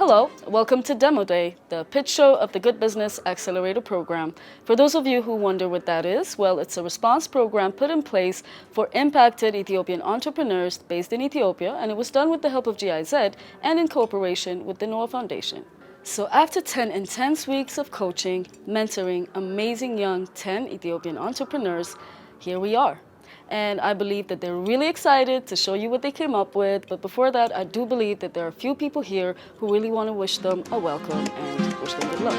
Hello, welcome to Demo Day, the pitch show of the Good Business Accelerator program. For those of you who wonder what that is, well, it's a response program put in place for impacted Ethiopian entrepreneurs based in Ethiopia, and it was done with the help of GIZ and in cooperation with the Noah Foundation. So after 10 intense weeks of coaching, mentoring amazing young 10 Ethiopian entrepreneurs, here we are. And I believe that they're really excited to show you what they came up with. But before that, I do believe that there are a few people here who really want to wish them a welcome and wish them good luck.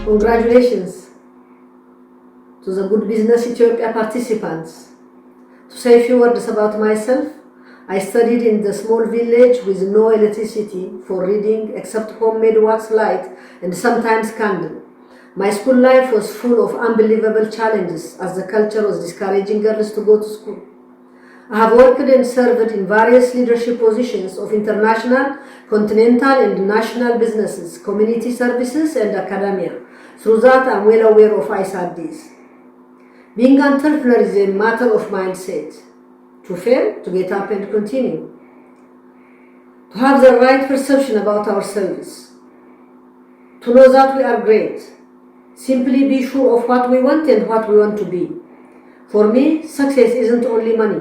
Congratulations to the Good Business Ethiopia participants. To say a few words about myself, I studied in the small village with no electricity for reading except homemade wax light and sometimes candle. My school life was full of unbelievable challenges as the culture was discouraging girls to go to school. I have worked and served in various leadership positions of international, continental and national businesses, community services and academia. Through that, I'm well aware of ISRDs. Being an entrepreneur is a matter of mindset. To fail, to get up and continue. To have the right perception about ourselves. To know that we are great. Simply be sure of what we want and what we want to be. For me, success isn't only money.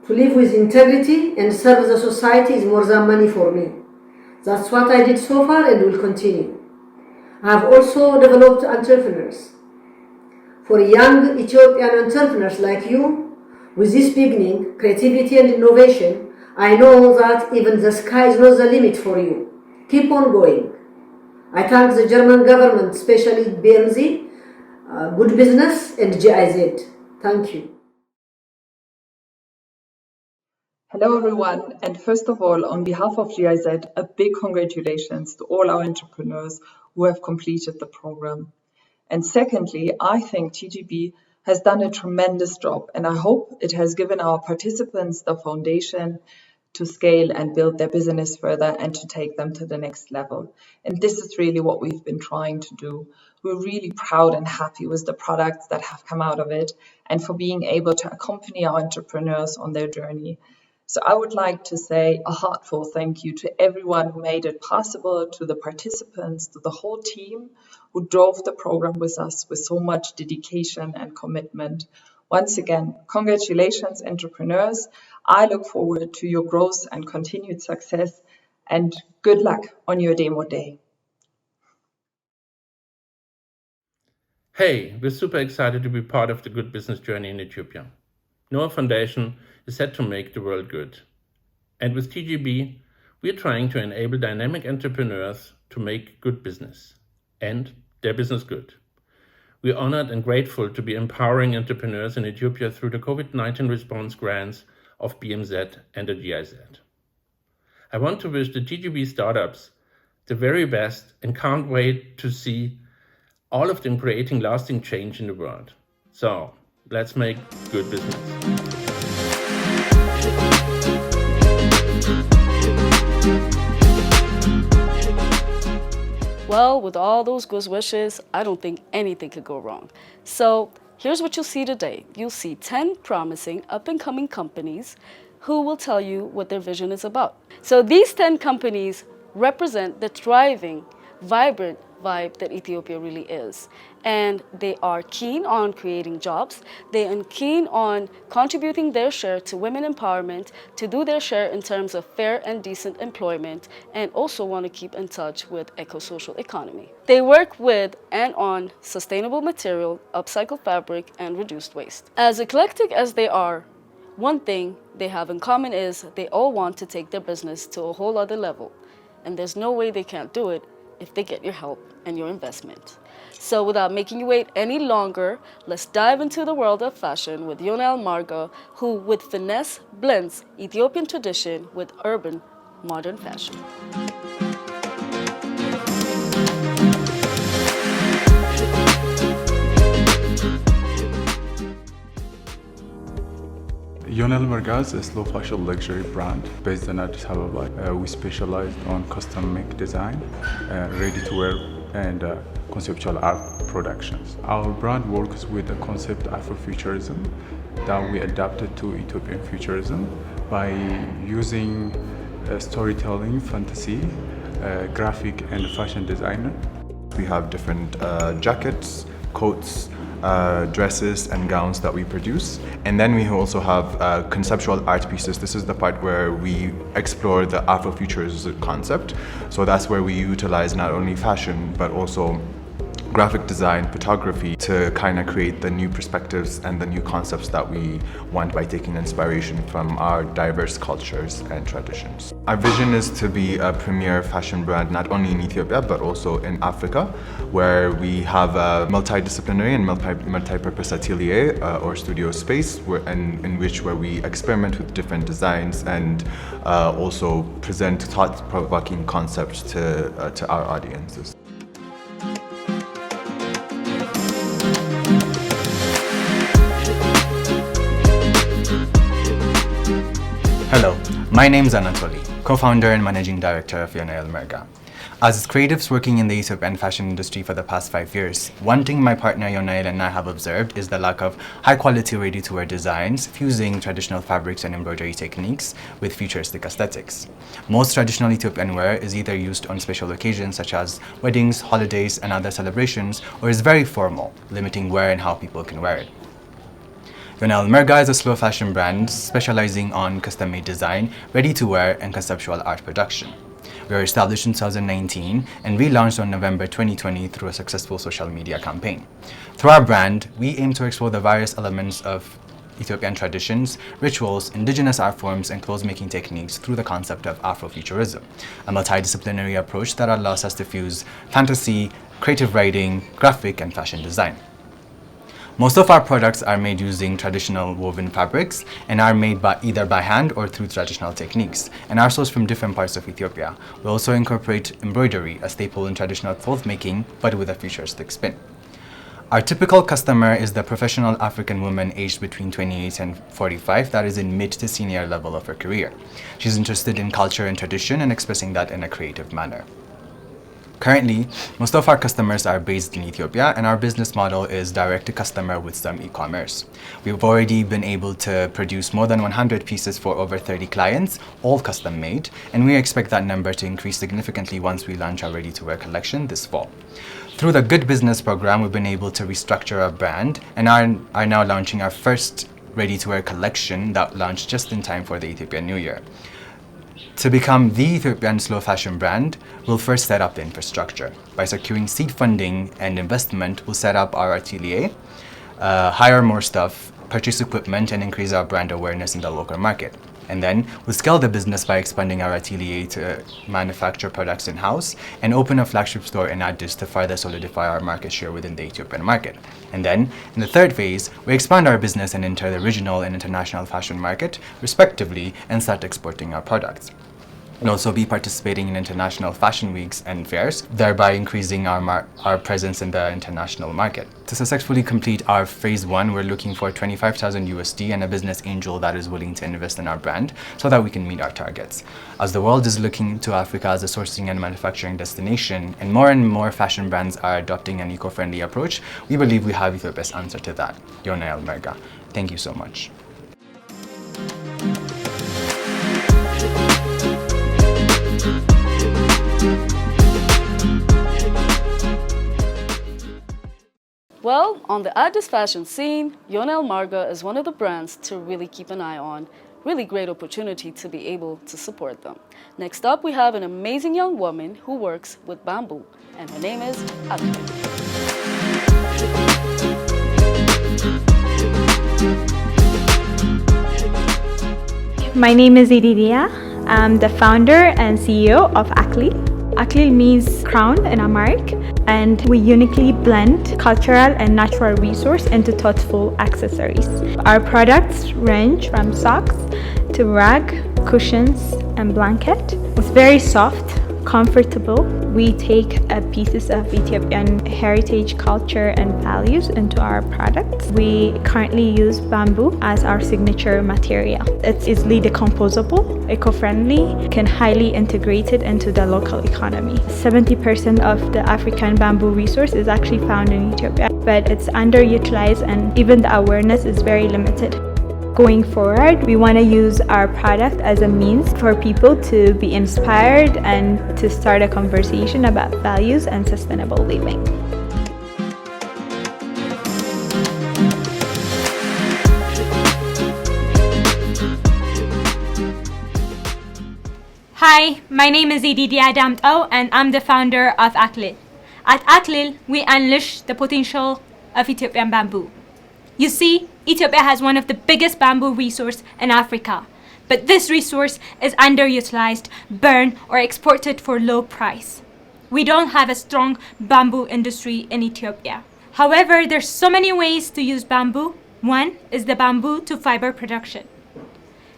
To live with integrity and serve the society is more than money for me. That's what I did so far and will continue. I have also developed entrepreneurs. For young Ethiopian entrepreneurs like you, with this beginning, creativity and innovation, I know that even the sky is not the limit for you. Keep on going. I thank the German government, especially BMZ, Good Business and GIZ. Thank you. Hello everyone, and first of all, on behalf of GIZ, a big congratulations to all our entrepreneurs who have completed the program. And secondly, I think TGB has done a tremendous job, and I hope it has given our participants the foundation to scale and build their business further and to take them to the next level. And this is really what we've been trying to do. We're really proud and happy with the products that have come out of it and for being able to accompany our entrepreneurs on their journey. So I would like to say a heartfelt thank you to everyone who made it possible, to the participants, to the whole team who drove the program with us with so much dedication and commitment. Once again, congratulations, entrepreneurs. I look forward to your growth and continued success, and good luck on your demo day. Hey, we're super excited to be part of the Good Business journey in Ethiopia. Noah Foundation is set to make the world good. And with TGB, we're trying to enable dynamic entrepreneurs to make good business and their business good. We're honored and grateful to be empowering entrepreneurs in Ethiopia through the COVID-19 response grants of BMZ and the GIZ. I want to wish the TGB startups the very best and can't wait to see all of them creating lasting change in the world. So, let's make good business. Well, with all those good wishes, I don't think anything could go wrong. So here's what you'll see today. You'll see 10 promising up-and-coming companies who will tell you what their vision is about. So these 10 companies represent the thriving, vibrant vibe that Ethiopia really is. And they are keen on creating jobs. They are keen on contributing their share to women empowerment, to do their share in terms of fair and decent employment, and also want to keep in touch with eco-social economy. They work with and on sustainable material, upcycled fabric, and reduced waste. As eclectic as they are, one thing they have in common is they all want to take their business to a whole other level. And there's no way they can't do it if they get your help and your investment. So without making you wait any longer, let's dive into the world of fashion with Yonel Marga, who with finesse blends Ethiopian tradition with urban modern fashion. Yonel Marga is a slow fashion luxury brand based in Addis Ababa. We specialize on custom make design, ready-to-wear and conceptual art productions. Our brand works with the concept Afrofuturism that we adapted to Ethiopian futurism by using storytelling, fantasy, graphic and fashion designer. We have different jackets, coats, dresses and gowns that we produce. And then we also have conceptual art pieces. This is the part where we explore the Afrofuturism concept. So that's where we utilize not only fashion, but also graphic design, photography to kind of create the new perspectives and the new concepts that we want by taking inspiration from our diverse cultures and traditions. Our vision is to be a premier fashion brand not only in Ethiopia but also in Africa, where we have a multidisciplinary and multi-purpose atelier or studio space in which we experiment with different designs and also present thought-provoking concepts to our audiences. Hello, my name is Anatoly, co-founder and managing director of Untitled. As creatives working in the Ethiopian fashion industry for the past 5 years, one thing my partner Yonail and I have observed is the lack of high-quality ready-to-wear designs fusing traditional fabrics and embroidery techniques with futuristic aesthetics. Most traditional Ethiopian wear is either used on special occasions such as weddings, holidays, and other celebrations, or is very formal, limiting where and how people can wear it. Untitled is a slow fashion brand specializing on custom-made design, ready-to-wear, and conceptual art production. We were established in 2019 and relaunched on November 2020 through a successful social media campaign. Through our brand, we aim to explore the various elements of Ethiopian traditions, rituals, indigenous art forms, and clothes-making techniques through the concept of Afrofuturism, a multidisciplinary approach that allows us to fuse fantasy, creative writing, graphic, and fashion design. Most of our products are made using traditional woven fabrics and are made either by hand or through traditional techniques and are sourced from different parts of Ethiopia. We also incorporate embroidery, a staple in traditional cloth making, but with a futuristic spin. Our typical customer is the professional African woman aged between 28 and 45 that is in mid to senior level of her career. She's interested in culture and tradition and expressing that in a creative manner. Currently, most of our customers are based in Ethiopia and our business model is direct to customer with some e-commerce. We've already been able to produce more than 100 pieces for over 30 clients, all custom made, and we expect that number to increase significantly once we launch our ready-to-wear collection this fall. Through the Good Business program, we've been able to restructure our brand and are now launching our first ready-to-wear collection that launched just in time for the Ethiopian New Year. To become the Ethiopian slow fashion brand, we'll first set up the infrastructure. By securing seed funding and investment, we'll set up our atelier, hire more staff, purchase equipment, and increase our brand awareness in the local market. And then we'll scale the business by expanding our atelier to manufacture products in-house and open a flagship store in Addis to further solidify our market share within the Ethiopian market. And then, in the third phase, we expand our business and enter the regional and international fashion market, respectively, and start exporting our products. And also be participating in international fashion weeks and fairs, thereby increasing our presence in the international market. To successfully complete our phase 1, we're looking for 25,000 USD and a business angel that is willing to invest in our brand so that we can meet our targets. As the world is looking to Africa as a sourcing and manufacturing destination, and more fashion brands are adopting an eco-friendly approach, we believe we have Ethiopia's answer to that. Untitled. Thank you so much. Well, on the Addis fashion scene, Untitled is one of the brands to really keep an eye on. Really great opportunity to be able to support them. Next up, we have an amazing young woman who works with bamboo, and her name is Akli. My name is Ididia. I'm the founder and CEO of Akli. Akli means crown in Amharic, and we uniquely blend cultural and natural resource into thoughtful accessories. Our products range from socks to rug, cushions, and blanket. It's very soft, comfortable. We take pieces of Ethiopian heritage, culture, and values into our products. We currently use bamboo as our signature material. It's easily decomposable, eco-friendly, can highly integrate it into the local economy. 70% of the African bamboo resource is actually found in Ethiopia, but it's underutilized and even the awareness is very limited. Going forward, we want to use our product as a means for people to be inspired and to start a conversation about values and sustainable living. Hi, my name is Edidia Damto and I'm the founder of Aklil. At Aklil, we unleash the potential of Ethiopian bamboo. You see, Ethiopia has one of the biggest bamboo resources in Africa, but this resource is underutilized, burned, or exported for low price. We don't have a strong bamboo industry in Ethiopia. However, there's so many ways to use bamboo. One is the bamboo to fiber production.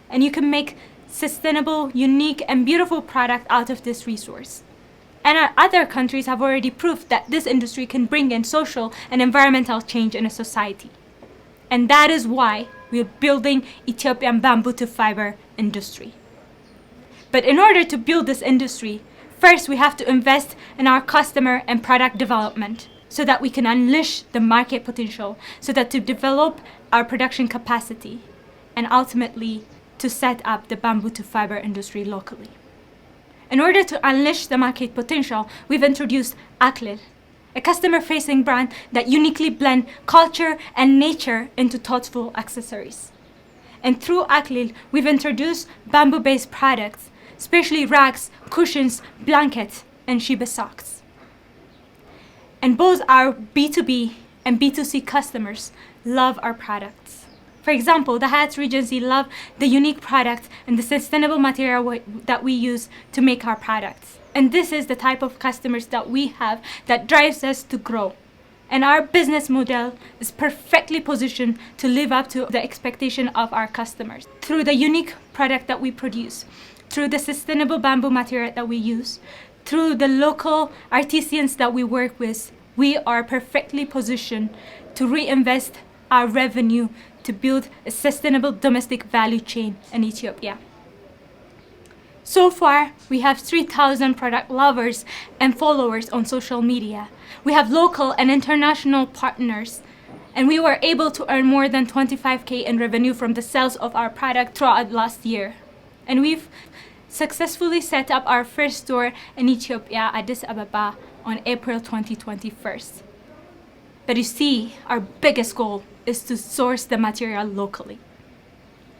And you can make sustainable, unique, and beautiful product out of this resource. And our other countries have already proved that this industry can bring in social and environmental change in a society. And that is why we're building Ethiopian bamboo to fiber industry. But in order to build this industry, first we have to invest in our customer and product development so that we can unleash the market potential, so that to develop our production capacity and ultimately to set up the bamboo to fiber industry locally. In order to unleash the market potential, we've introduced Aklil, a customer-facing brand that uniquely blends culture and nature into thoughtful accessories. And through Aklil, we've introduced bamboo-based products, especially rugs, cushions, blankets, and Shiba socks. And both our B2B and B2C customers love our products. For example, the Hyatt Regency love the unique products and the sustainable material that we use to make our products. And this is the type of customers that we have that drives us to grow. And our business model is perfectly positioned to live up to the expectation of our customers. Through the unique product that we produce, through the sustainable bamboo material that we use, through the local artisans that we work with, we are perfectly positioned to reinvest our revenue to build a sustainable domestic value chain in Ethiopia. So far, we have 3,000 product lovers and followers on social media. We have local and international partners, and we were able to earn more than 25K in revenue from the sales of our product throughout last year. And we've successfully set up our first store in Ethiopia, Addis Ababa, on April 2021. But you see, our biggest goal is to source the material locally.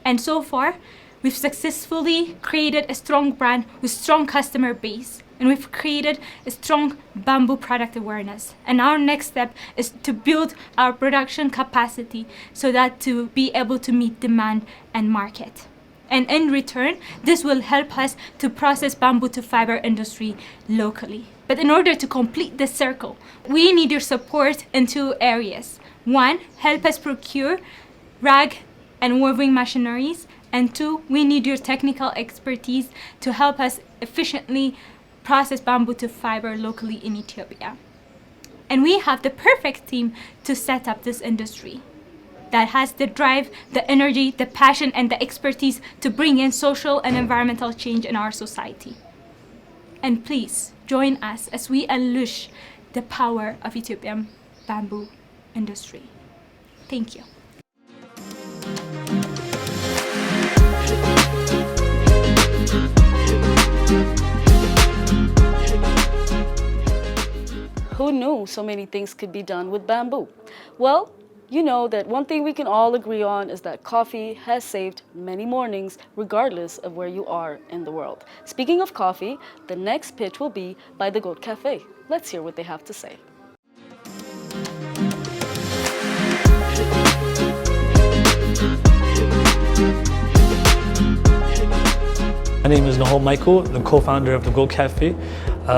And so far, we've successfully created a strong brand with strong customer base, and we've created a strong bamboo product awareness. And our next step is to build our production capacity so that to be able to meet demand and market. And in return, this will help us to process bamboo to fiber industry locally. But in order to complete this circle, we need your support in two areas. One, help us procure rag and woven machineries. And two, we need your technical expertise to help us efficiently process bamboo to fiber locally in Ethiopia. And we have the perfect team to set up this industry that has the drive, the energy, the passion, and the expertise to bring in social and environmental change in our society. And please join us as we unleash the power of Ethiopian bamboo industry. Thank you. Who knew so many things could be done with bamboo? Well, you know that one thing we can all agree on is that coffee has saved many mornings regardless of where you are in the world. Speaking of coffee, the next pitch will be by the Goat Cafe. Let's hear what they have to say. My name is Nahol Michael, the co-founder of the Goat Cafe.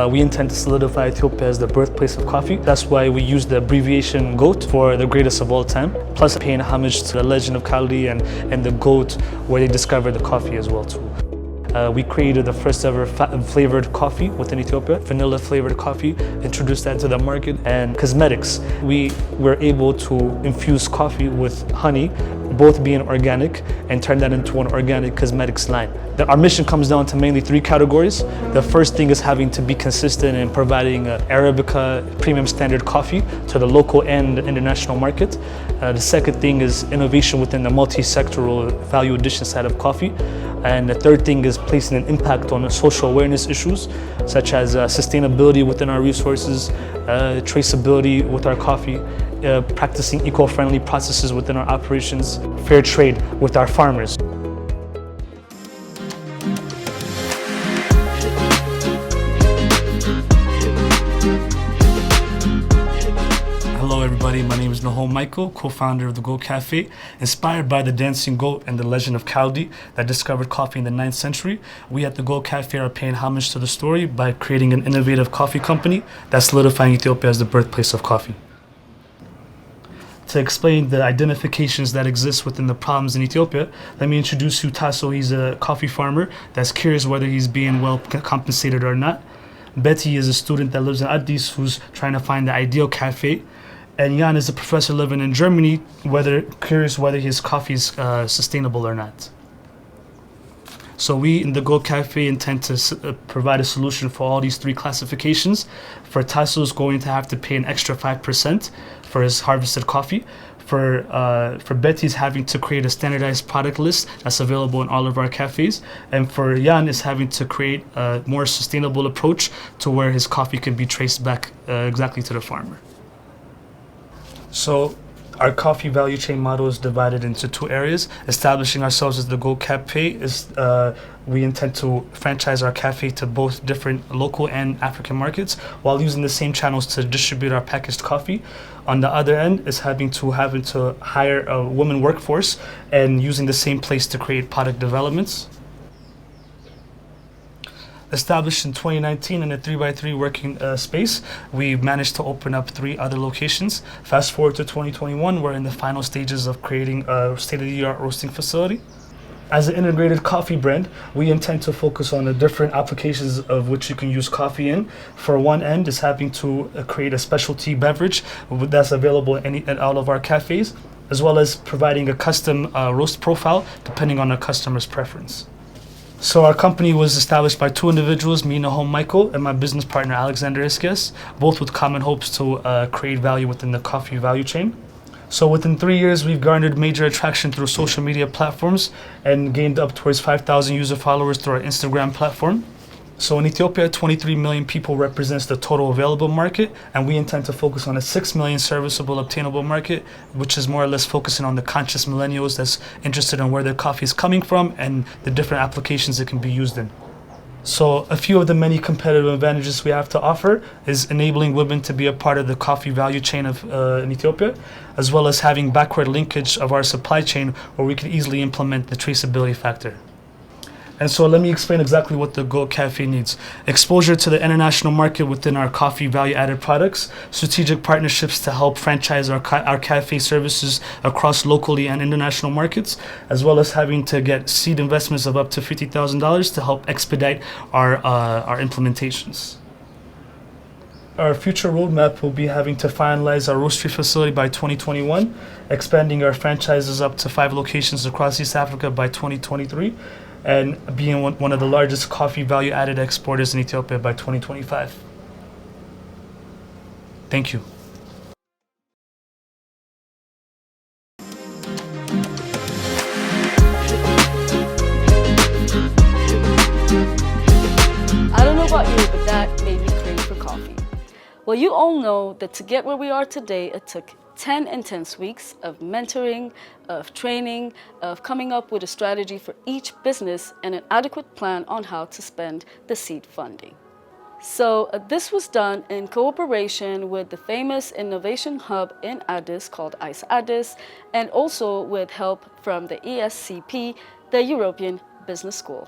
We intend to solidify Ethiopia as the birthplace of coffee. That's why we use the abbreviation GOAT for the greatest of all time, plus paying homage to the legend of Kali and the goat where they discovered the coffee as well too. We created the first ever flavored coffee within Ethiopia, vanilla flavored coffee, introduced that to the market, and cosmetics. We were able to infuse coffee with honey, both being organic, and turn that into an organic cosmetics line. Our mission comes down to mainly three categories. The first thing is having to be consistent in providing Arabica premium standard coffee to the local and international market. The second thing is innovation within the multi-sectoral value addition side of coffee. And the third thing is placing an impact on the social awareness issues, such as sustainability within our resources, traceability with our coffee, practicing eco-friendly processes within our operations, fair trade with our farmers. Hello everybody, my name is Nahom Michael, co-founder of the Goat Cafe. Inspired by the dancing goat and the legend of Kaldi that discovered coffee in the 9th century, we at the Goat Cafe are paying homage to the story by creating an innovative coffee company that's solidifying Ethiopia as the birthplace of coffee. To explain the identifications that exist within the problems in Ethiopia, let me introduce you Tasso. He's a coffee farmer that's curious whether he's being well compensated or not. Betty is a student that lives in Addis who's trying to find the ideal cafe. And Jan is a professor living in Germany, curious whether his coffee is sustainable or not. So we in the Goat Cafe intend to provide a solution for all these three classifications. For Tasso is going to have to pay an extra 5% for his harvested coffee. For Betty's having to create a standardized product list that's available in all of our cafes. And for Jan is having to create a more sustainable approach to where his coffee can be traced back exactly to the farmer. So our coffee value chain model is divided into two areas. Establishing ourselves as the Goat Cafe is we intend to franchise our cafe to both different local and African markets while using the same channels to distribute our packaged coffee. On the other end is having to hire a women workforce and using the same place to create product developments. Established in 2019 in a 3x3 working space, we managed to open up 3 other locations. Fast forward to 2021, we're in the final stages of creating a state-of-the-art roasting facility. As an integrated coffee brand, we intend to focus on the different applications of which you can use coffee in. For one end is having to create a specialty beverage that's available at all of our cafes, as well as providing a custom roast profile depending on a customer's preference. So our company was established by 2 individuals, me, Nahom Michael, and my business partner, Alexander Iskias, both with common hopes to create value within the coffee value chain. So within 3 years, we've garnered major attraction through social media platforms and gained up towards 5,000 user followers through our Instagram platform. So in Ethiopia, 23 million people represents the total available market, and we intend to focus on a 6 million serviceable obtainable market, which is more or less focusing on the conscious millennials that's interested in where their coffee is coming from and the different applications it can be used in. So a few of the many competitive advantages we have to offer is enabling women to be a part of the coffee value chain in Ethiopia, as well as having backward linkage of our supply chain where we can easily implement the traceability factor. And so let me explain exactly what the Goat Cafe needs. Exposure to the international market within our coffee value-added products, strategic partnerships to help franchise our cafe services across locally and international markets, as well as having to get seed investments of up to $50,000 to help expedite our implementations. Our future roadmap will be having to finalize our roastery facility by 2021, expanding our franchises up to 5 locations across East Africa by 2023, and being one of the largest coffee value-added exporters in Ethiopia by 2025. Thank you. I don't know about you, but that made me crave for coffee. Well, you all know that to get where we are today, it took 10 intense weeks of mentoring, of training, of coming up with a strategy for each business and an adequate plan on how to spend the seed funding. So this was done in cooperation with the famous innovation hub in Addis called ICE Addis, and also with help from the ESCP, the European Business School.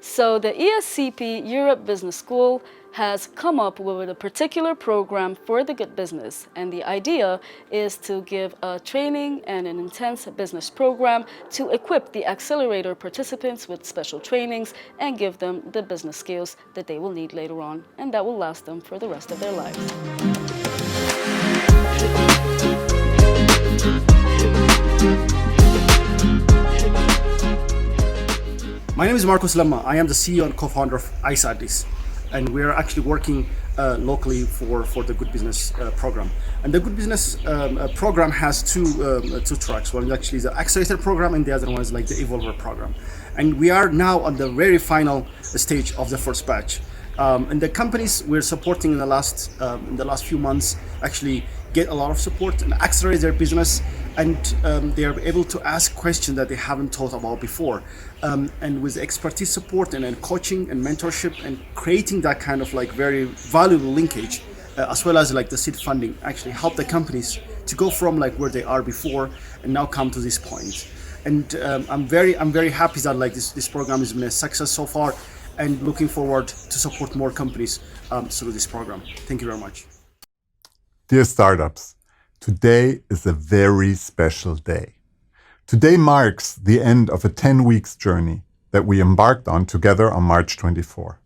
So the ESCP Europe Business School has come up with a particular program for the good business, and the idea is to give a training and an intense business program to equip the accelerator participants with special trainings and give them the business skills that they will need later on and that will last them for the rest of their lives. My name is Marcos Lemma. I am the CEO and co-founder of ICE, and we are actually working locally for the Good Business program. And the Good Business program has two tracks. One actually is the Accelerator program, and the other one is like the Evolver program. And we are now on the very final stage of the first batch. And the companies we're supporting in the last few months actually get a lot of support and accelerate their business, and they are able to ask questions that they haven't thought about before. And with expertise support and coaching and mentorship and creating that kind of like very valuable linkage, as well as like the seed funding, actually help the companies to go from like where they are before and now come to this point. And I'm very happy that like this program has been a success so far, and looking forward to support more companies through this program. Thank you very much. Dear startups, today is a very special day. Today marks the end of a 10 weeks journey that we embarked on together on March 24.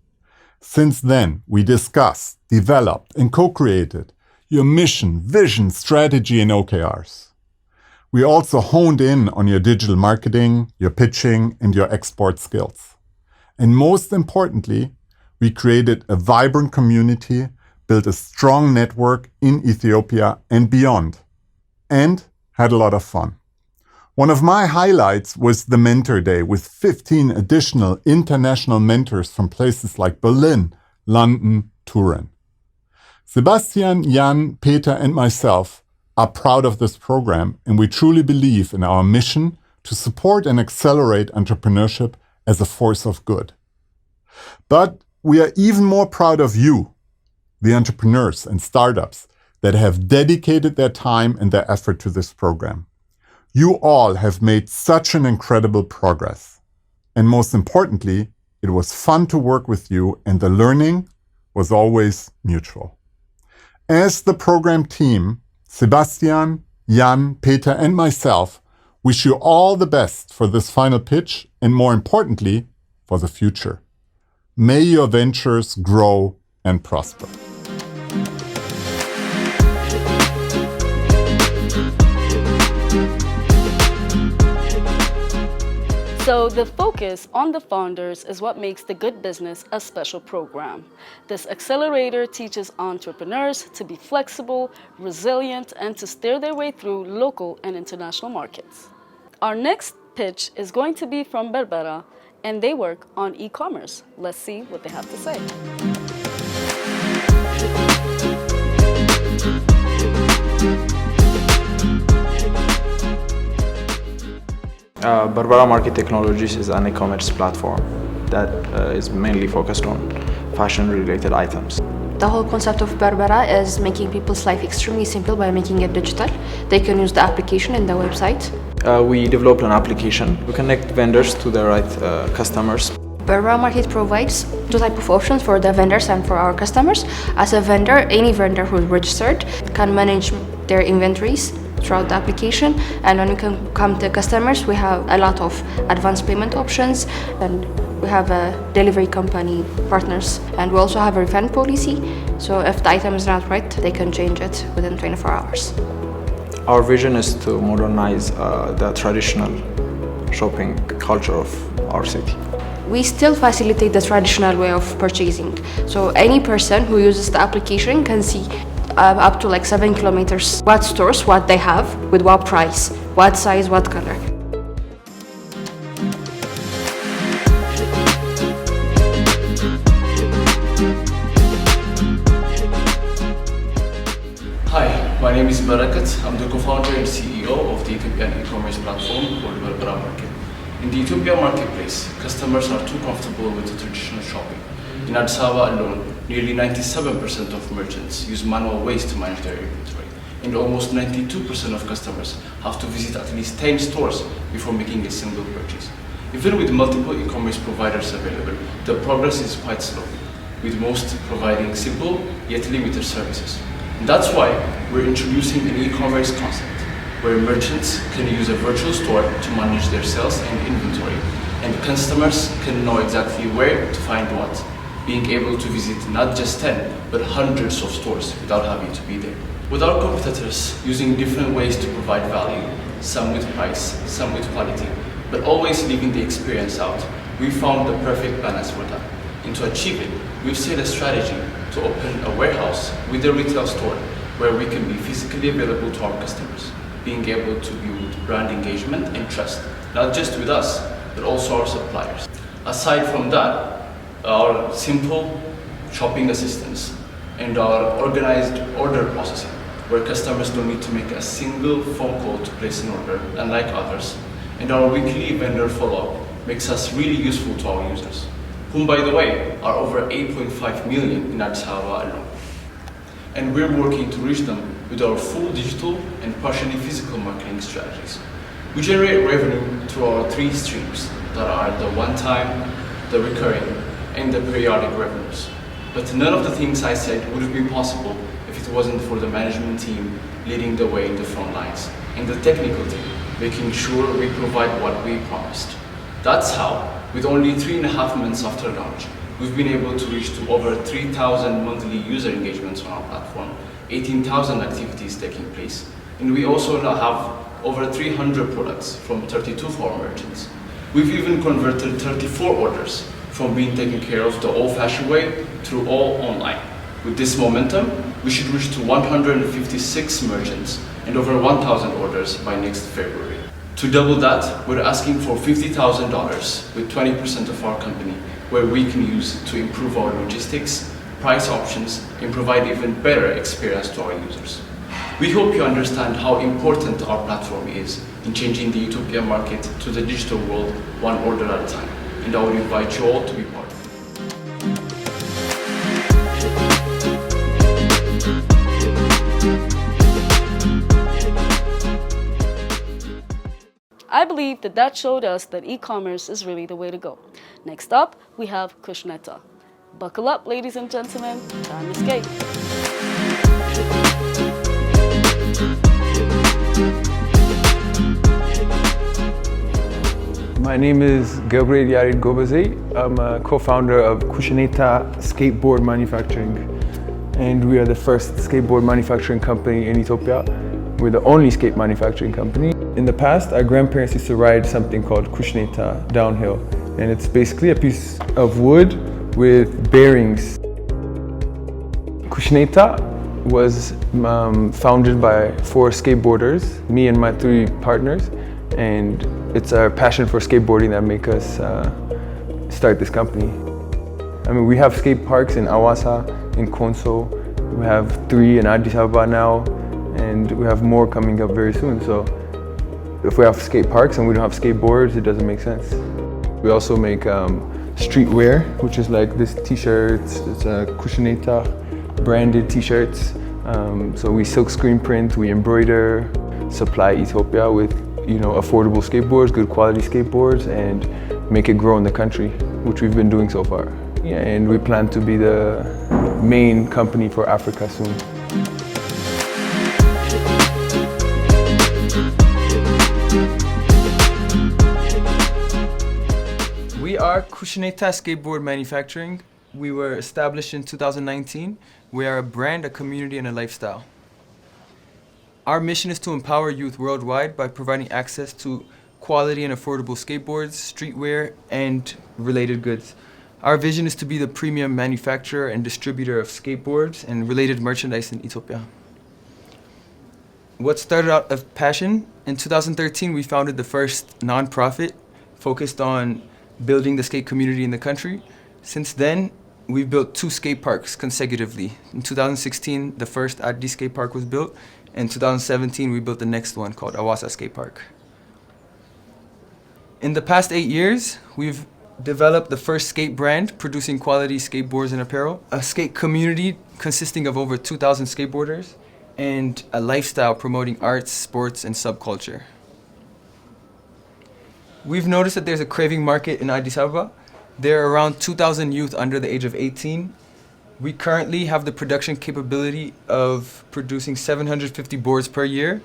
Since then, we discussed, developed, and co-created your mission, vision, strategy, and OKRs. We also honed in on your digital marketing, your pitching, and your export skills. And most importantly, we created a vibrant community, built a strong network in Ethiopia and beyond, and had a lot of fun. One of my highlights was the Mentor Day with 15 additional international mentors from places like Berlin, London, Turin. Sebastian, Jan, Peter, and myself are proud of this program, and we truly believe in our mission to support and accelerate entrepreneurship as a force of good. But we are even more proud of you, the entrepreneurs and startups that have dedicated their time and their effort to this program. You all have made such an incredible progress. And most importantly, it was fun to work with you, and the learning was always mutual. As the program team, Sebastian, Jan, Peter, and myself wish you all the best for this final pitch, and more importantly, for the future. May your ventures grow and prosper. So the focus on the founders is what makes the Good Business a special program. This accelerator teaches entrepreneurs to be flexible, resilient, and to steer their way through local and international markets. Our next pitch is going to be from Berbera, and they work on e-commerce. Let's see what they have to say. Berbera Market Technologies is an e-commerce platform that is mainly focused on fashion-related items. The whole concept of Berbera is making people's life extremely simple by making it digital. They can use the application and the website. We developed an application. We connect vendors to the right customers. Berbera Market provides two types of options for the vendors and for our customers. As a vendor, any vendor who is registered can manage their inventories throughout the application, and when we can come to customers, we have a lot of advanced payment options, and we have a delivery company partners, and we also have a refund policy, so if the item is not right, they can change it within 24 hours. Our vision is to modernize the traditional shopping culture of our city. We still facilitate the traditional way of purchasing, so any person who uses the application can see up to like 7 kilometers what stores, what they have, with what price, what size, what color. Hi, my name is Barakat. I'm the co-founder and CEO of the Ethiopian e-commerce platform called Berbera Market. In the Ethiopia marketplace, customers are too comfortable with the traditional shopping. In Addis Ababa alone, nearly 97% of merchants use manual ways to manage their inventory, and almost 92% of customers have to visit at least 10 stores before making a single purchase. Even with multiple e-commerce providers available, the progress is quite slow, with most providing simple yet limited services. And that's why we're introducing an e-commerce concept, where merchants can use a virtual store to manage their sales and inventory, and customers can know exactly where to find what, being able to visit not just 10, but hundreds of stores without having to be there. With our competitors using different ways to provide value, some with price, some with quality, but always leaving the experience out, we found the perfect balance for that. And to achieve it, we've set a strategy to open a warehouse with a retail store where we can be physically available to our customers, being able to build brand engagement and trust, not just with us, but also our suppliers. Aside from that, our simple shopping assistance and our organized order processing, where customers don't need to make a single phone call to place an order, unlike others, and our weekly vendor follow-up makes us really useful to our users, whom, by the way, are over 8.5 million in Addis Ababa alone. And we're working to reach them with our full digital and partially physical marketing strategies. We generate revenue through our three streams that are the one-time, the recurring, and the periodic revenues. But none of the things I said would have been possible if it wasn't for the management team leading the way in the front lines, and the technical team making sure we provide what we promised. That's how, with only 3.5 months after launch, we've been able to reach to over 3,000 monthly user engagements on our platform, 18,000 activities taking place, and we also now have over 300 products from 32 of our merchants. We've even converted 34 orders from being taken care of the old-fashioned way through all online. With this momentum, we should reach to 156 merchants and over 1,000 orders by next February. To double that, we're asking for $50,000 with 20% of our company, where we can use to improve our logistics, price options, and provide even better experience to our users. We hope you understand how important our platform is in changing the Ethiopian market to the digital world, one order at a time, and I would invite you all to be part of it. I believe that showed us that e-commerce is really the way to go. Next up, we have Kushneta. Buckle up, ladies and gentlemen, time to skate. My name is Gabriel Yared Gobazei. I'm a co-founder of Kushneta Skateboard Manufacturing, and we are the first skateboard manufacturing company in Ethiopia. We're the only skate manufacturing company. In the past, our grandparents used to ride something called Kushneta downhill, and it's basically a piece of wood with bearings. Kushneta was founded by 4 skateboarders, me and my 3 partners, and it's our passion for skateboarding that make us start this company. I mean, we have skate parks in Awasa, in Konso, we have 3 in Addis Ababa now, and we have more coming up very soon. So if we have skate parks and we don't have skateboards, it doesn't make sense. We also make streetwear, which is like this t-shirts. It's a Kushneta branded t-shirts. So we silk screen print, we embroider, supply Ethiopia with affordable skateboards, good quality skateboards, and make it grow in the country, which we've been doing so far. Yeah, and we plan to be the main company for Africa soon. We are Kushneta Skateboard Manufacturing. We were established in 2019. We are a brand, a community, and a lifestyle. Our mission is to empower youth worldwide by providing access to quality and affordable skateboards, streetwear, and related goods. Our vision is to be the premium manufacturer and distributor of skateboards and related merchandise in Ethiopia. What started out of passion, in 2013 we founded the first nonprofit focused on building the skate community in the country. Since then, we've built 2 skate parks consecutively. In 2016, the first Addis skate park was built. In 2017, we built the next one called Awasa Skate Park. In the past 8 years, we've developed the first skate brand producing quality skateboards and apparel, a skate community consisting of over 2,000 skateboarders, and a lifestyle promoting arts, sports, and subculture. We've noticed that there's a craving market in Addis Ababa. There are around 2,000 youth under the age of 18. We currently have the production capability of producing 750 boards per year,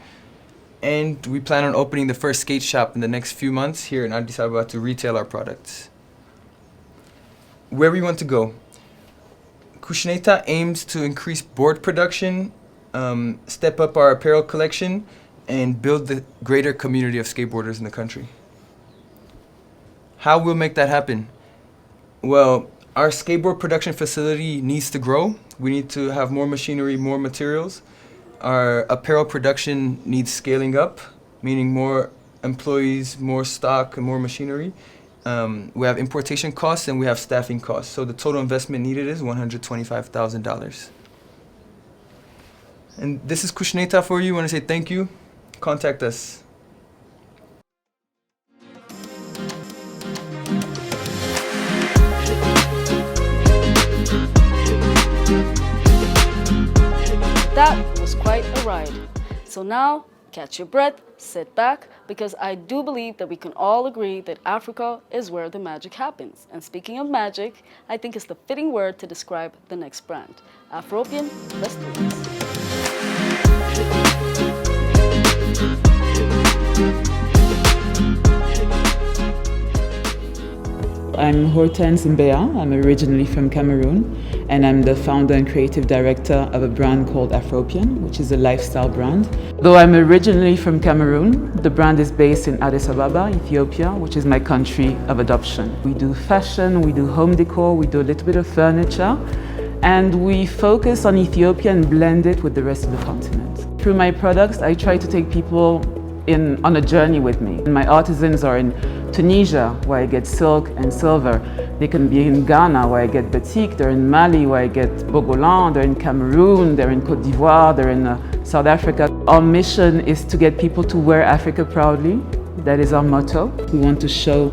and we plan on opening the first skate shop in the next few months here in Addis Ababa to retail our products. Where we want to go. Kushneta aims to increase board production, step up our apparel collection, and build the greater community of skateboarders in the country. How we'll make that happen? Well, our skateboard production facility needs to grow. We need to have more machinery, more materials. Our apparel production needs scaling up, meaning more employees, more stock, and more machinery. We have importation costs and we have staffing costs. So the total investment needed is $125,000. And this is Kushneta for you. I want to say thank you. Contact us. That was quite a ride. So now, catch your breath, sit back, because I do believe that we can all agree that Africa is where the magic happens. And speaking of magic, I think it's the fitting word to describe the next brand. Afropian, let's do this. I'm Hortense Mbea. I'm originally from Cameroon, and I'm the founder and creative director of a brand called Afropian, which is a lifestyle brand. Though I'm originally from Cameroon, the brand is based in Addis Ababa, Ethiopia, which is my country of adoption. We do fashion, we do home decor, we do a little bit of furniture, and we focus on Ethiopia and blend it with the rest of the continent. Through my products, I try to take people on a journey with me. My artisans are in Tunisia, where I get silk and silver. They can be in Ghana, where I get batik. They're in Mali, where I get bogolan. They're in Cameroon. They're in Côte d'Ivoire. They're in South Africa. Our mission is to get people to wear Africa proudly. That is our motto. We want to show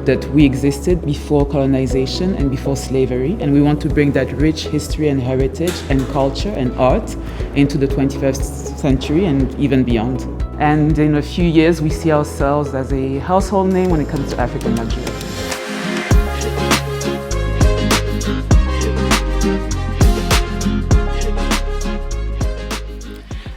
that we existed before colonization and before slavery, and we want to bring that rich history and heritage and culture and art into the 21st century and even beyond. And in a few years, we see ourselves as a household name when it comes to African luxury.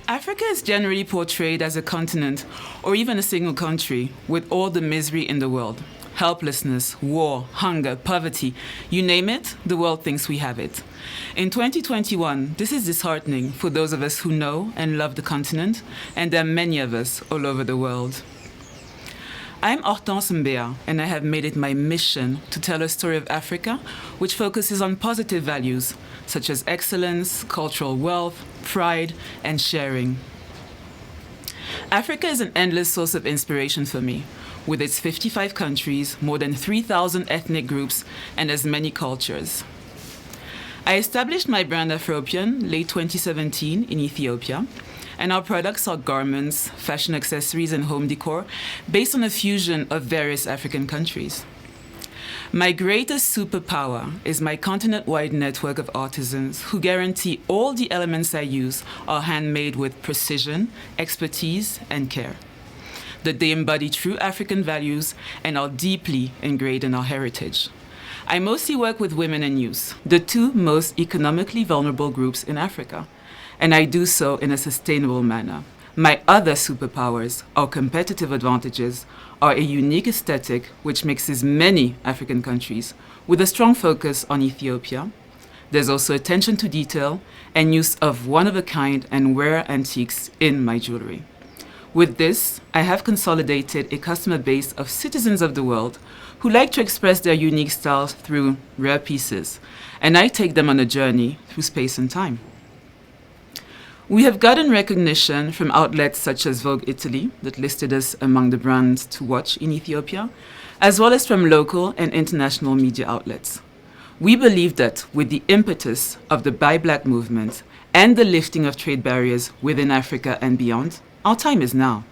Africa is generally portrayed as a continent or even a single country with all the misery in the world. Helplessness, war, hunger, poverty, you name it, the world thinks we have it. In 2021, this is disheartening for those of us who know and love the continent, and there are many of us all over the world. I'm Hortense Mbea, and I have made it my mission to tell a story of Africa which focuses on positive values such as excellence, cultural wealth, pride, and sharing. Africa is an endless source of inspiration for me, with its 55 countries, more than 3,000 ethnic groups, and as many cultures. I established my brand Afropian late 2017 in Ethiopia, and our products are garments, fashion accessories, and home decor based on a fusion of various African countries. My greatest superpower is my continent-wide network of artisans who guarantee all the elements I use are handmade with precision, expertise, and care, that they embody true African values and are deeply ingrained in our heritage. I mostly work with women and youth, the two most economically vulnerable groups in Africa, and I do so in a sustainable manner. My other superpowers, or competitive advantages, are a unique aesthetic which mixes many African countries with a strong focus on Ethiopia. There's also attention to detail and use of one-of-a-kind and rare antiques in my jewelry. With this, I have consolidated a customer base of citizens of the world who like to express their unique styles through rare pieces, and I take them on a journey through space and time. We have gotten recognition from outlets such as Vogue Italy, that listed us among the brands to watch in Ethiopia, as well as from local and international media outlets. We believe that with the impetus of the Buy Black movement and the lifting of trade barriers within Africa and beyond, our time is now.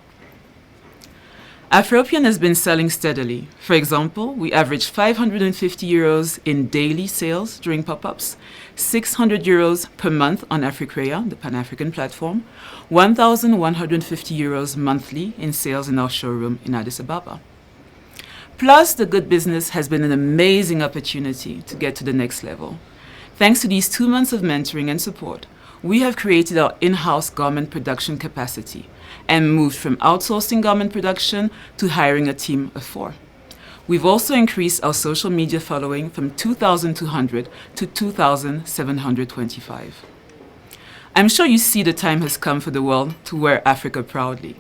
Afropian has been selling steadily. For example, we average €550 in daily sales during pop-ups, €600 per month on Africrea, the Pan-African platform, €1,150 monthly in sales in our showroom in Addis Ababa. Plus, the good business has been an amazing opportunity to get to the next level. Thanks to these 2 months of mentoring and support, we have created our in-house garment production capacity and moved from outsourcing garment production to hiring a team of 4. We've also increased our social media following from 2,200 to 2,725. I'm sure you see the time has come for the world to wear Africa proudly.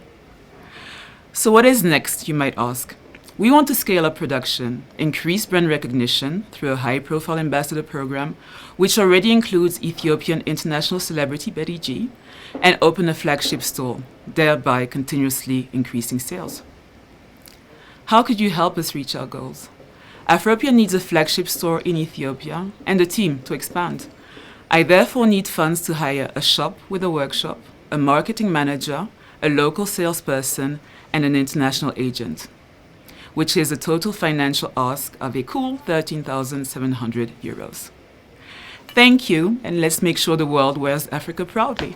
So what is next, you might ask? We want to scale up production, increase brand recognition through a high-profile ambassador program, which already includes Ethiopian international celebrity Betty G, and open a flagship store, thereby continuously increasing sales. How could you help us reach our goals? Afropia needs a flagship store in Ethiopia and a team to expand. I therefore need funds to hire a shop with a workshop, a marketing manager, a local salesperson, and an international agent, which is a total financial ask of a cool 13,700 euros. Thank you, and let's make sure the world wears Africa proudly.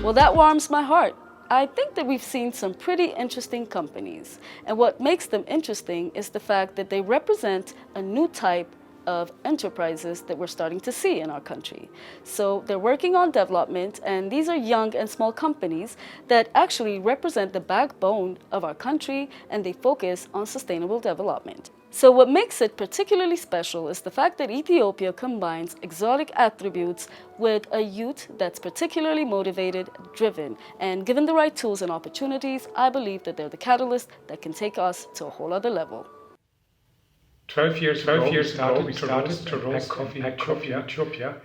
Well, that warms my heart. I think that we've seen some pretty interesting companies, and what makes them interesting is the fact that they represent a new type of enterprises that we're starting to see in our country. So they're working on development, and these are young and small companies that actually represent the backbone of our country, and they focus on sustainable development. So what makes it particularly special is the fact that Ethiopia combines exotic attributes with a youth that's particularly motivated, driven, and given the right tools and opportunities, I believe that they're the catalyst that can take us to a whole other level. 12 years ago, we started to roast coffee in Ethiopia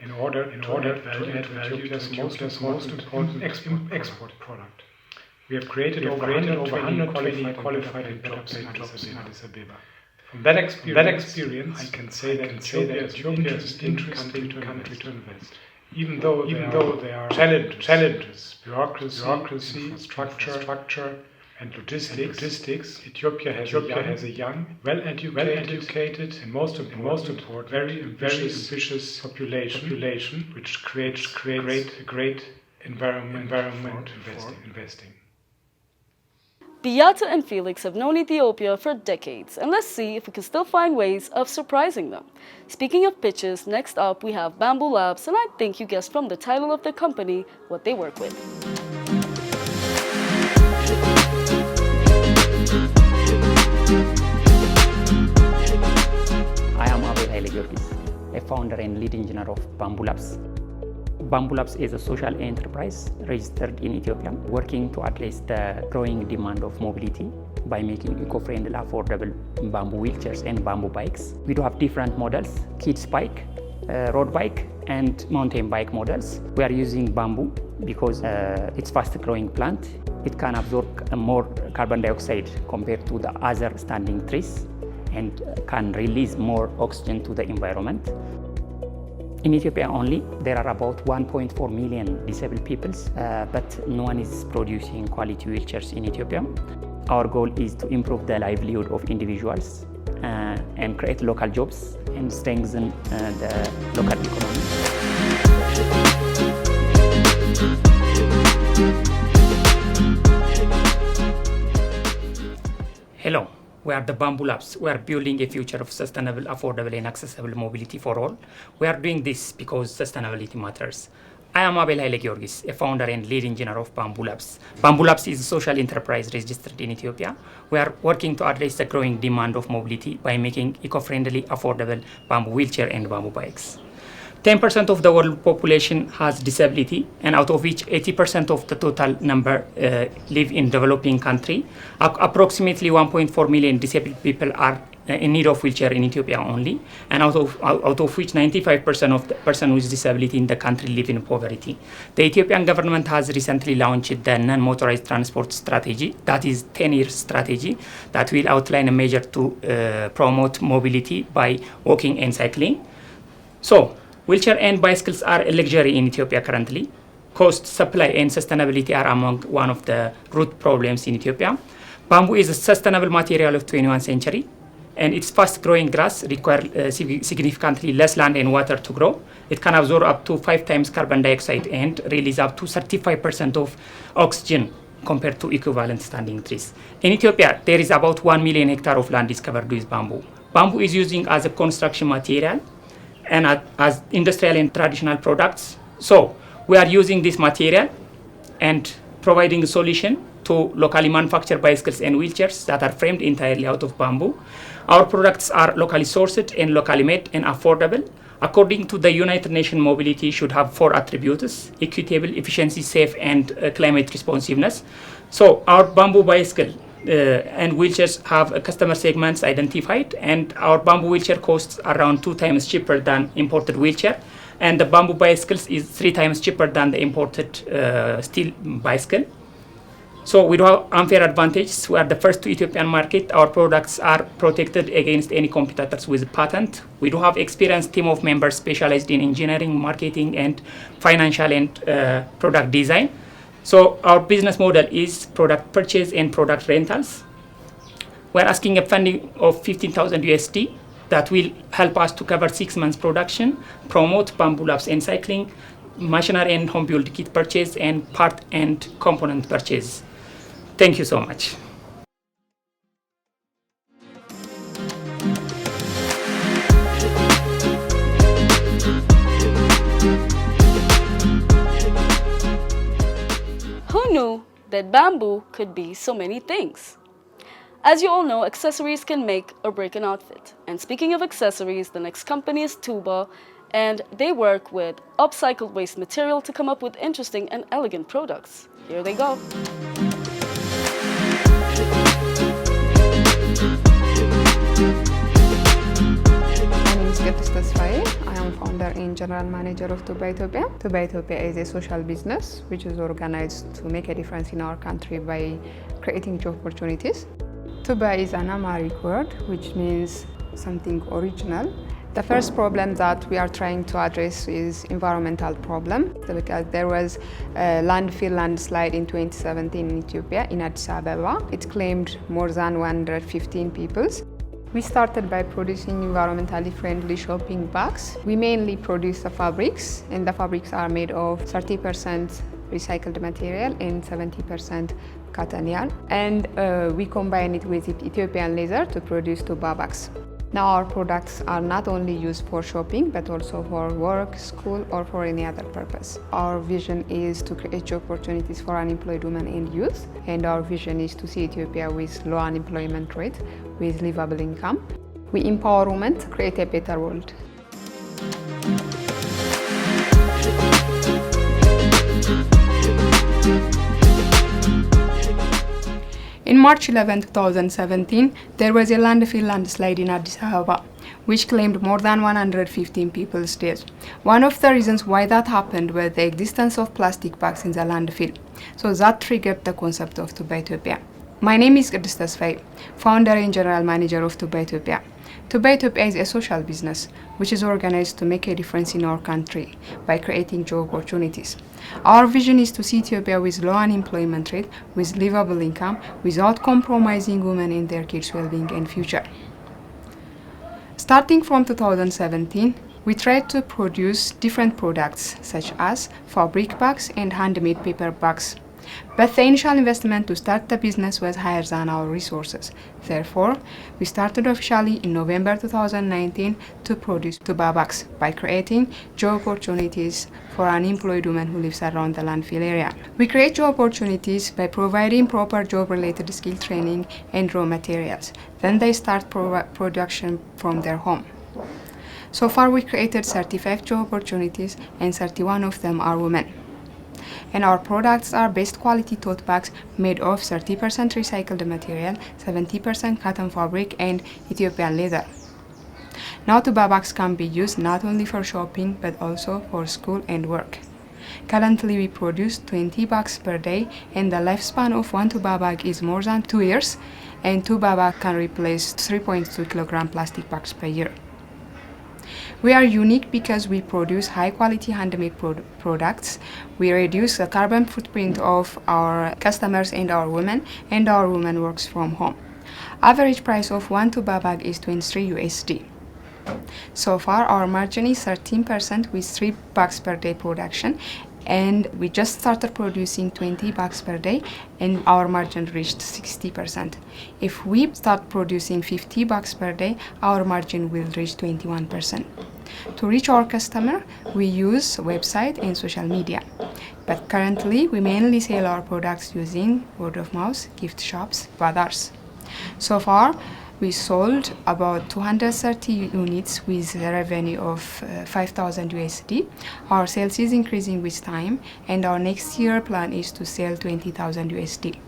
in order to add value to Ethiopia's most important export product. We have created over 120 qualified and better paid jobs in Addis Ababa. From that experience, I can say that Ethiopia is an interesting country to invest. Even though there are challenges, bureaucracy, infrastructure, and logistics, Ethiopia has a young, well-educated, and most important, very ambitious population, which creates a great environment for investing. Beata and Felix have known Ethiopia for decades, and let's see if we can still find ways of surprising them. Speaking of pitches, next up we have Bamboo Labs, and I think you guessed from the title of the company what they work with. I am Abel Haile-Giorgis, a founder and lead engineer of Bamboo Labs. Bamboo Labs is a social enterprise registered in Ethiopia, working to address the growing demand of mobility by making eco-friendly, affordable bamboo wheelchairs and bamboo bikes. We do have different models: kids bike, road bike, and mountain bike models. We are using bamboo because it's fast-growing plant. It can absorb more carbon dioxide compared to the other standing trees and can release more oxygen to the environment. In Ethiopia only, there are about 1.4 million disabled people, but no one is producing quality wheelchairs in Ethiopia. Our goal is to improve the livelihood of individuals and create local jobs and strengthen the local economy. Hello. We are the Bamboo Labs. We are building a future of sustainable, affordable, and accessible mobility for all. We are doing this because sustainability matters. I am Abel Haile-Giorgis, a founder and lead engineer of Bamboo Labs. Bamboo Labs is a social enterprise registered in Ethiopia. We are working to address the growing demand of mobility by making eco-friendly, affordable bamboo wheelchair and bamboo bikes. 10% of the world population has disability, and out of which 80% of the total number live in developing country. Approximately 1.4 million disabled people are in need of wheelchair in Ethiopia only, and out of which 95% of the person with disability in the country live in poverty. The Ethiopian government has recently launched the non-motorized transport strategy, that is 10-year strategy, that will outline a measure to promote mobility by walking and cycling. So, wheelchair and bicycles are a luxury in Ethiopia currently. Cost, supply, and sustainability are among one of the root problems in Ethiopia. Bamboo is a sustainable material of 21st century. And its fast-growing grass requires significantly less land and water to grow. It can absorb up to 5 times carbon dioxide and release up to 35% of oxygen compared to equivalent standing trees. In Ethiopia, there is about 1 million hectares of land discovered with bamboo. Bamboo is used as a construction material and as industrial and traditional products. So we are using this material and providing a solution to locally manufactured bicycles and wheelchairs that are framed entirely out of bamboo. Our products are locally sourced and locally made and affordable. According to the United Nations, mobility should have 4 attributes: equitable, efficiency, safe, and climate responsiveness. So our bamboo bicycle and wheelchairs have customer segments identified, and our bamboo wheelchair costs around 2 times cheaper than imported wheelchair, and the bamboo bicycles is 3 times cheaper than the imported steel bicycle. So we do have unfair advantages. We are the first to Ethiopian market. Our products are protected against any competitors with patent. We do have experienced team of members specialized in engineering, marketing, and financial and product design. So our business model is product purchase and product rentals. We're asking a funding of 15,000 USD that will help us to cover 6 months production, promote bamboo labs and cycling, machinery and home build kit purchase, and part and component purchase. Thank you so much. Who knew that bamboo could be so many things? As you all know, accessories can make or break an outfit. And speaking of accessories, the next company is Tuba, and they work with upcycled waste material to come up with interesting and elegant products. Here they go. I am founder and general manager of Tuba Ethiopia. Tuba Ethiopia is a social business which is organized to make a difference in our country by creating job opportunities. Tuba is an Amharic word which means something original. The first problem that we are trying to address is environmental problem, because there was a landfill landslide in 2017 in Ethiopia, in Addis Ababa. It claimed more than 115 people. We started by producing environmentally friendly shopping bags. We mainly produce the fabrics, and the fabrics are made of 30% recycled material and 70% cotton yarn. And we combine it with Ethiopian leather to produce Tuba bags. Now our products are not only used for shopping, but also for work, school, or for any other purpose. Our vision is to create job opportunities for unemployed women and youth, and our vision is to see Ethiopia with low unemployment rate, with livable income. We empower women to create a better world. In March 11, 2017, there was a landfill landslide in Addis Ababa, which claimed more than 115 people's deaths. One of the reasons why that happened was the existence of plastic bags in the landfill. So that triggered the concept of Tuba Ethiopia. My name is Qidus Tesfaye, founder and general manager of Tuba Ethiopia. Tuba Ethiopia is a social business which is organized to make a difference in our country by creating job opportunities. Our vision is to see Ethiopia with low unemployment rate, with livable income, without compromising women and their kids' well-being and future. Starting from 2017, we tried to produce different products such as fabric bags and handmade paper bags. But the initial investment to start the business was higher than our resources. Therefore, we started officially in November 2019 to produce Tuba bags by creating job opportunities for unemployed women who live around the landfill area. We create job opportunities by providing proper job-related skill training and raw materials. Then they start production from their home. So far, we created 35 job opportunities, and 31 of them are women. And our products are best quality tote bags made of 30% recycled material, 70% cotton fabric, and Ethiopian leather. Now Tuba bags can be used not only for shopping but also for school and work. Currently we produce 20 bags per day, and the lifespan of one Tuba bag is more than 2 years, and Tuba bag can replace 3.2 kg plastic bags per year. We are unique because we produce high-quality handmade products. We reduce the carbon footprint of our customers and our women works from home. Average price of one tuba bag is 23 USD. So far, our margin is 13% with 3 bags per day production, and we just started producing 20 bags per day, and our margin reached 60%. If we start producing 50 bags per day, our margin will reach 21%. To reach our customer, we use website and social media. But currently, we mainly sell our products using word of mouth, gift shops, bazaars. So far, we sold about 230 units with a revenue of 5,000 USD. Our sales is increasing with time, and our next year plan is to sell 20,000 USD.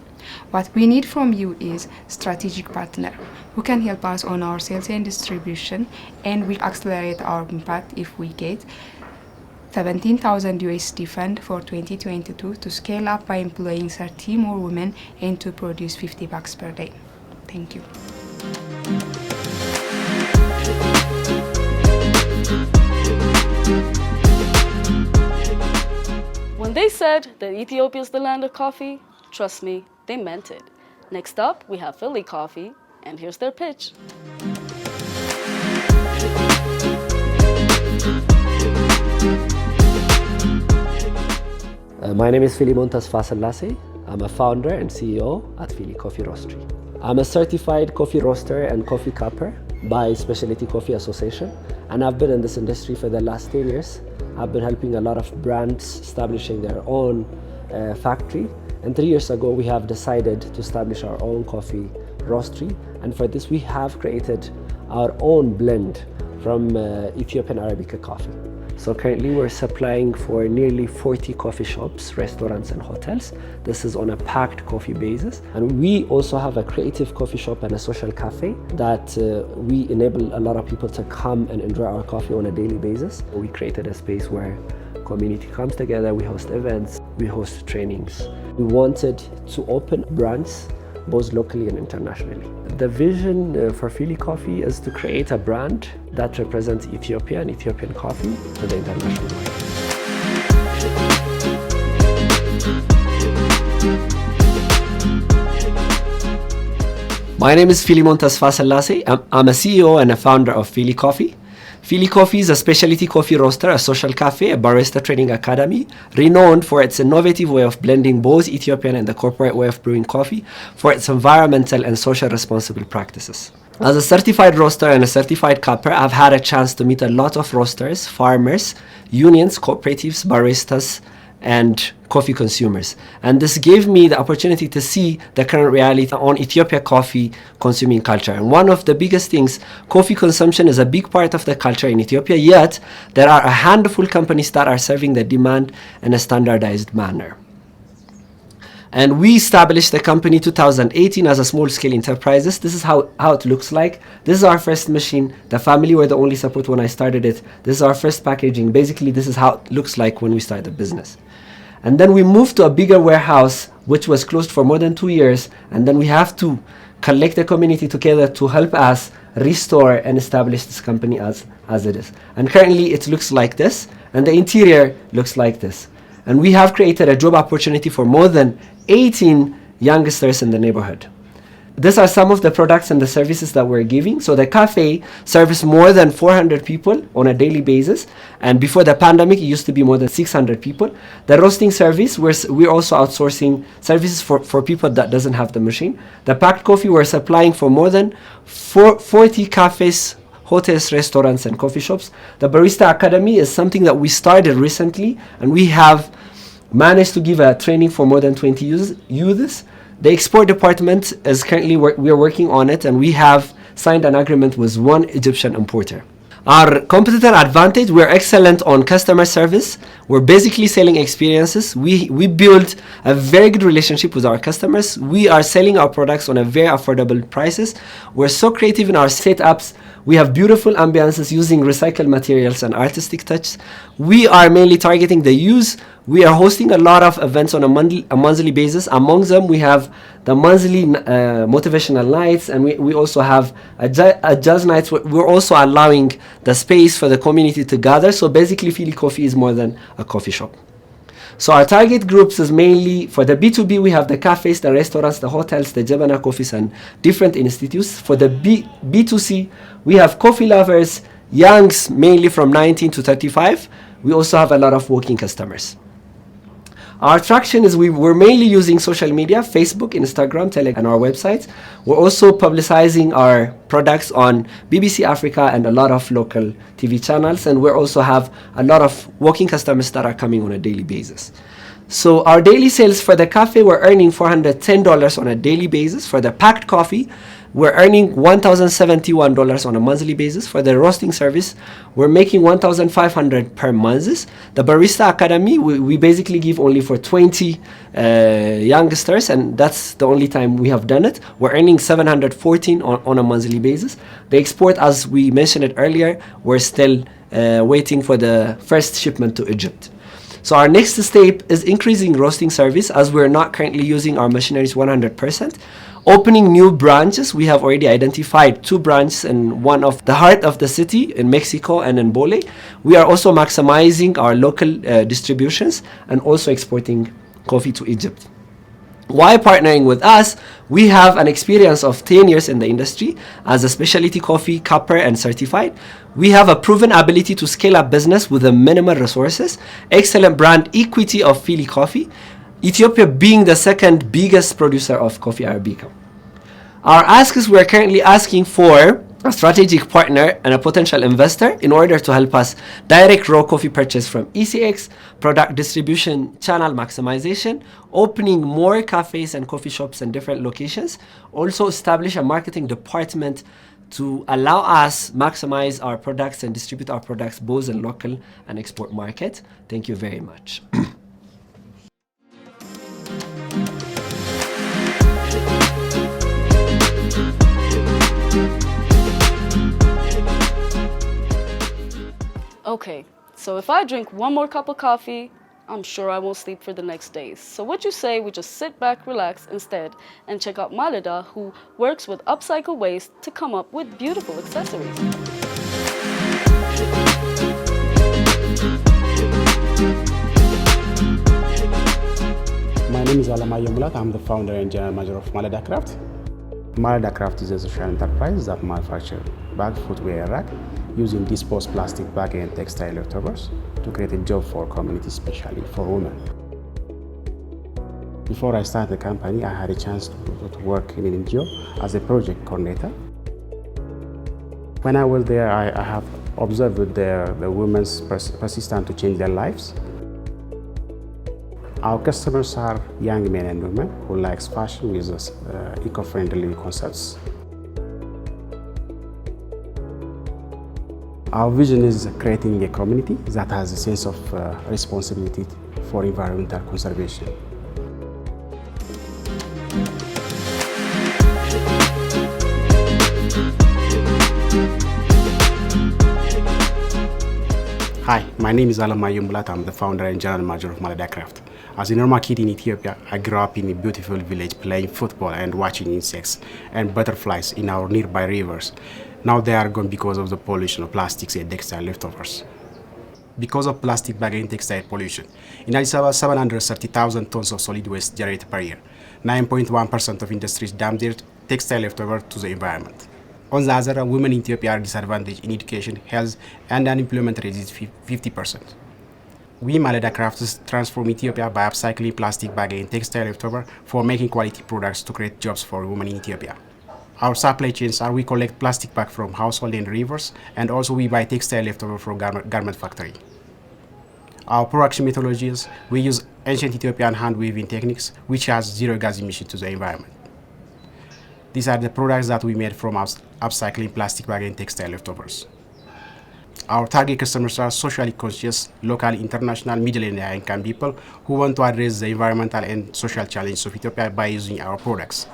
What we need from you is strategic partner who can help us on our sales and distribution, and will accelerate our impact if we get 17,000 USD fund for 2022 to scale up by employing 30 more women and to produce 50 bags per day. Thank you. When they said that Ethiopia is the land of coffee, trust me, they meant it. Next up, we have Philly Coffee, and here's their pitch. My name is Philemon Tasfa Selassie. I'm a founder and CEO at Philly Coffee Roastery. I'm a certified coffee roaster and coffee cupper by Specialty Coffee Association, and I've been in this industry for the last 10 years. I've been helping a lot of brands establishing their own factory, and 3 years ago we have decided to establish our own coffee roastery, and for this we have created our own blend from Ethiopian Arabica coffee. So currently we're supplying for nearly 40 coffee shops, restaurants and hotels. This is on a packed coffee basis. And we also have a creative coffee shop and a social cafe that we enable a lot of people to come and enjoy our coffee on a daily basis. We created a space where community comes together, we host events, we host trainings. We wanted to open brands both locally and internationally. The vision for Philly Coffee is to create a brand that represents Ethiopia and Ethiopian coffee to the international market. My name is Philemon Tasfa Selassie. I'm a CEO and a founder of Philly Coffee. Philly Coffee is a specialty coffee roaster, a social cafe, a barista training academy, renowned for its innovative way of blending both Ethiopian and the corporate way of brewing coffee, for its environmental and social responsible practices. As a certified roaster and a certified cupper, I've had a chance to meet a lot of roasters, farmers, unions, cooperatives, baristas, and coffee consumers. And this gave me the opportunity to see the current reality on Ethiopia coffee consuming culture. And one of the biggest things, coffee consumption is a big part of the culture in Ethiopia, yet there are a handful of companies that are serving the demand in a standardized manner. And we established the company 2018 as a small-scale enterprises. This is how it looks like. This is our first machine. The family were the only support when I started it. This is our first packaging. Basically, this is how it looks like when we start the business. And then we moved to a bigger warehouse, which was closed for more than 2 years. And then we have to collect the community together to help us restore and establish this company as it is. And currently it looks like this, and the interior looks like this. And we have created a job opportunity for more than 18 youngsters in the neighborhood. These are some of the products and the services that we're giving. So the cafe serves more than 400 people on a daily basis. And before the pandemic, it used to be more than 600 people. The roasting service, we're also outsourcing services for people that doesn't have the machine. The packed coffee, we're supplying for more than 40 cafes, hotels, restaurants, and coffee shops. The Barista Academy is something that we started recently, and we have managed to give a training for more than 20 youths. The export department is currently, we are working on it, and we have signed an agreement with one Egyptian importer. Our competitor advantage, we're excellent on customer service. We're basically selling experiences. We build a very good relationship with our customers. We are selling our products on a very affordable prices. We're so creative in our setups. We have beautiful ambiances using recycled materials and artistic touch. We are mainly targeting the youth. We are hosting a lot of events on a monthly basis. Among them, we have the monthly motivational nights, and we also have a jazz nights. We're also allowing the space for the community to gather. So basically, Philly Coffee is more than a coffee shop. So our target groups is mainly, for the B2B, we have the cafes, the restaurants, the hotels, the Jabana coffees, and different institutes. For the B2C, we have coffee lovers, youngs, mainly from 19 to 35. We also have a lot of working customers. Our traction is we're mainly using social media, Facebook, Instagram, Telegram, and our websites. We're also publicizing our products on BBC Africa and a lot of local TV channels. And we also have a lot of working customers that are coming on a daily basis. So our daily sales for the cafe, we're earning $410 on a daily basis. For the packed coffee, we're earning $1,071 on a monthly basis. For the roasting service, we're making $1,500 per month. The Barista Academy, we basically give only for 20 youngsters, and that's the only time we have done it. We're earning $714 on a monthly basis. The export, as we mentioned it earlier, we're still waiting for the first shipment to Egypt. So our next step is increasing roasting service, as we're not currently using our machineries 100%. Opening new branches, we have already identified 2 branches in one of the heart of the city in Mexico and in Bole. We are also maximizing our local distributions and also exporting coffee to Egypt. Why partnering with us? We have an experience of 10 years in the industry as a specialty coffee capper and certified. We have a proven ability to scale up business with a minimal resources, excellent brand equity of Philly Coffee, Ethiopia being the second biggest producer of coffee Arabica. Our ask is we're currently asking for a strategic partner and a potential investor in order to help us direct raw coffee purchase from ECX, product distribution channel maximization, opening more cafes and coffee shops in different locations, also establish a marketing department to allow us maximize our products and distribute our products both in local and export market. Thank you very much. Okay, so if I drink one more cup of coffee, I'm sure I won't sleep for the next days. So what you say we just sit back, relax instead, and check out Malida, who works with upcycle waste to come up with beautiful accessories. My name is Alamayo Mulat. I'm the founder and general manager of Malida Craft. Malida Craft is a social enterprise that manufactures bag, footwear, rack, using disposed plastic bag and textile leftovers to create a job for community, especially for women. Before I started the company, I had a chance to work in an NGO as a project coordinator. When I was there, I have observed the women's persistence to change their lives. Our customers are young men and women who like fashion with eco-friendly concepts. Our vision is creating a community that has a sense of responsibility for environmental conservation. Hi, my name is Alamayo Mulat. I'm the founder and general manager of Malida Craft. As a normal kid in Ethiopia, I grew up in a beautiful village playing football and watching insects and butterflies in our nearby rivers. Now they are gone because of the pollution of plastics and textile leftovers. Because of plastic bag and textile pollution, in Addis Ababa, 730,000 tons of solid waste generated per year. 9.1% of industries dump their textile leftover to the environment. On the other hand, women in Ethiopia are disadvantaged in education, health, and unemployment rate is 50%. We Malida Crafts transform Ethiopia by upcycling plastic bag and textile leftover for making quality products to create jobs for women in Ethiopia. Our supply chains are we collect plastic bag from household and rivers, and also we buy textile leftover from garment factory. Our production methodologies, we use ancient Ethiopian hand weaving techniques, which has zero gas emission to the environment. These are the products that we made from upcycling plastic bag and textile leftovers. Our target customers are socially conscious, local, international, middle and high-income people who want to address the environmental and social challenges of Ethiopia by using our products.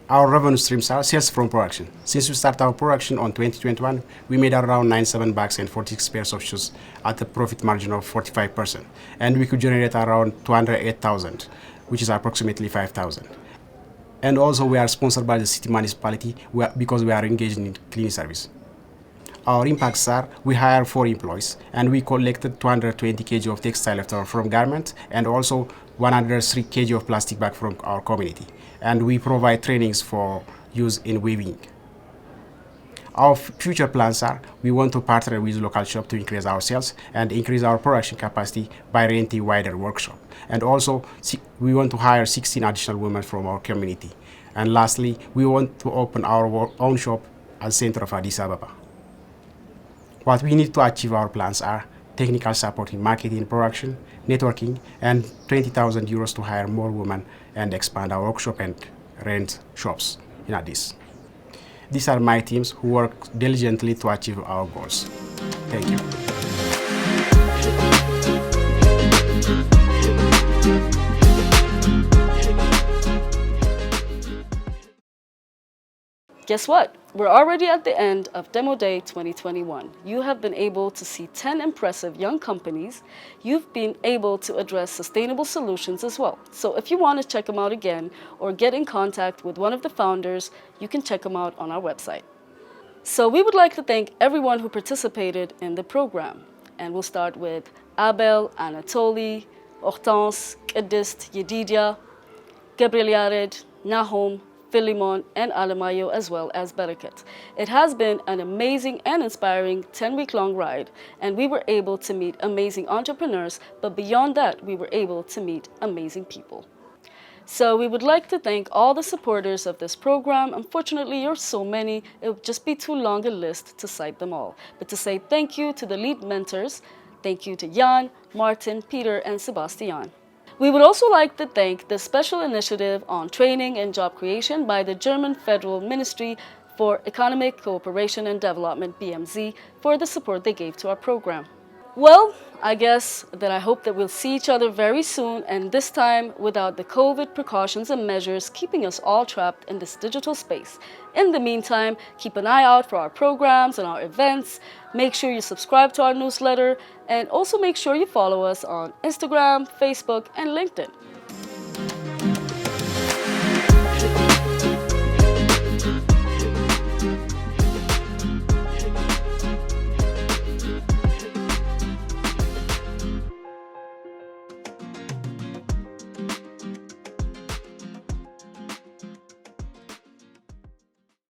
Our revenue streams are sales from production. Since we started our production on 2021, we made around 97 bags and 46 pairs of shoes at a profit margin of 45%. And we could generate around 208,000, which is approximately 5,000. And also we are sponsored by the city municipality because we are engaged in cleaning service. Our impacts are, we hire 4 employees and we collected 220 kg of textile leftover from garments and also 103 kg of plastic bag from our community. And we provide trainings for use in weaving. Our future plans are, we want to partner with local shop to increase our sales and increase our production capacity by renting wider workshop. And also, we want to hire 16 additional women from our community. And lastly, we want to open our own shop at the center of Addis Ababa. What we need to achieve our plans are technical support in marketing, production, networking, and 20,000 euros to hire more women and expand our workshop and rent shops in Addis. These are my teams who work diligently to achieve our goals. Thank you. Guess what? We're already at the end of Demo Day 2021. You have been able to see 10 impressive young companies. You've been able to address sustainable solutions as well. So if you want to check them out again or get in contact with one of the founders, you can check them out on our website. So we would like to thank everyone who participated in the program. And we'll start with Abel, Anatoly, Hortense, Kedist, Yedidia, Gabriel Yared, Nahom, Philemon, and Alamayo, as well as Barakat. It has been an amazing and inspiring 10-week-long ride, and we were able to meet amazing entrepreneurs, but beyond that, we were able to meet amazing people. So we would like to thank all the supporters of this program. Unfortunately, you're so many, it would just be too long a list to cite them all. But to say thank you to the lead mentors, thank you to Jan, Martin, Peter, and Sebastian. We would also like to thank the special initiative on training and job creation by the German Federal Ministry for Economic Cooperation and Development, BMZ, for the support they gave to our program. Well, I guess that I hope that we'll see each other very soon, and this time without the COVID precautions and measures keeping us all trapped in this digital space. In the meantime, keep an eye out for our programs and our events. Make sure you subscribe to our newsletter, and also make sure you follow us on Instagram, Facebook, and LinkedIn.